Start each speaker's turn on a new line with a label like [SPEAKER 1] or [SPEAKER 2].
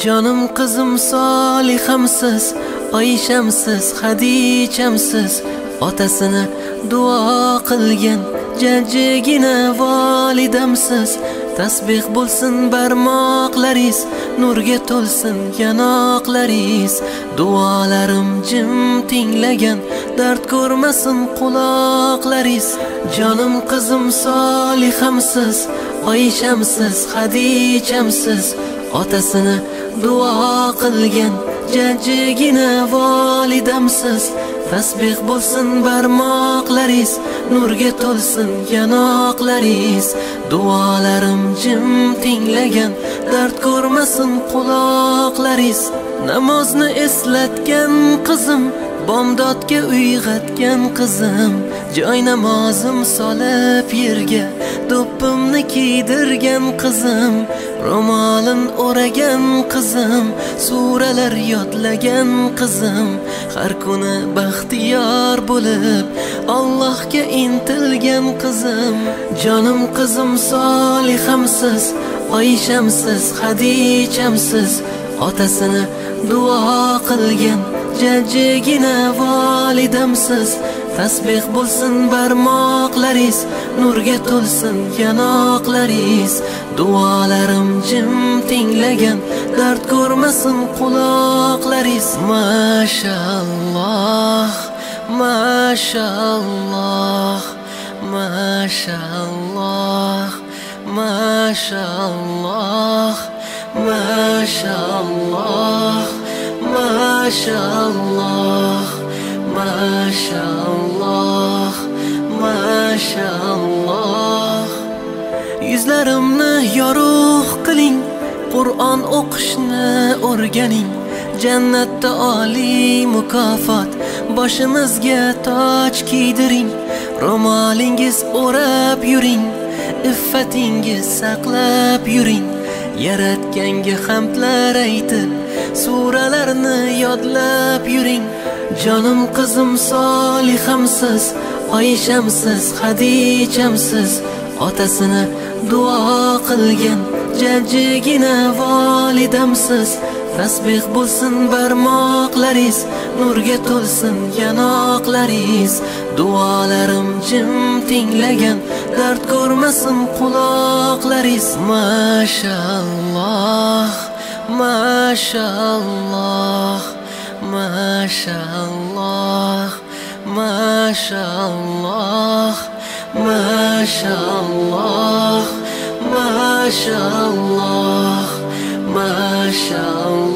[SPEAKER 1] Canım qizim Solihamsiz, Oyshamsiz, Hadichamsiz, otasini duo qilgan jajjigina volidamsiz. Tasbih bo'lsin barmoqlaringiz, nurga to'lsin yanoqlaringiz. Duolarim jim tinglagan, dard ko'rmasin quloqlaringiz. Jonim qizim Solihamsiz, Oyshamsiz, Hadichamsiz, otasini duo qilgan jajjigina volidamsiz. Tasbih bo'lsin barmoqlaringiz, nurga to'lsin yanoqlaringiz. Duolarim jim tinglagan, dard ko'rmasin quloqlaringiz. Namozni eslatgan qizim, bomdodga uyg'atgan qizim, joy namozim solib yerga do'ppimni kiydirgan qizim, ro'molin o'ragan qizim, suralar yodlagan qizim, har kuni baxtiyor bo'lib Allohga intilgan qizim. Jonim qizim Solihamsiz, Oyshamsiz, Hadichamsiz, otasini duo qilgan jajjigina volidamsiz. Tasbih bo'lsin barmoqlaringiz, nurga to'lsin yanoqlaringiz. Duolarim jim tinglagan, dard ko'rmasin quloqlaringiz. Mashalloh, mashalloh, mashalloh, mashalloh, mashalloh, mashalloh, mashalloh, mashalloh. Yuzlarimni yorug' qiling, Qur'on o'qishni o'rganing. Jannatda oliy mukofot, boshimizga toj kiydiring. Ro'molingiz o'rab yuring, iffatingiz saqlab yuring. Yaratganga hamdlar aytib, suralarni yodlab yuring. Jonim qizim Solihamsiz, Oyshamsiz, Hadichamsiz, otasini duo qilgan jajjigina volidamsiz. Tasbih bo'lsin barmoqlaringiz, nurga to'lsin yanoqlaringiz. Duolarim jim tinglagan, dard ko'rmasin quloqlaringiz. Mashalloh, mashalloh, mashalloh, mashalloh, mashalloh, mashalloh, mashalloh.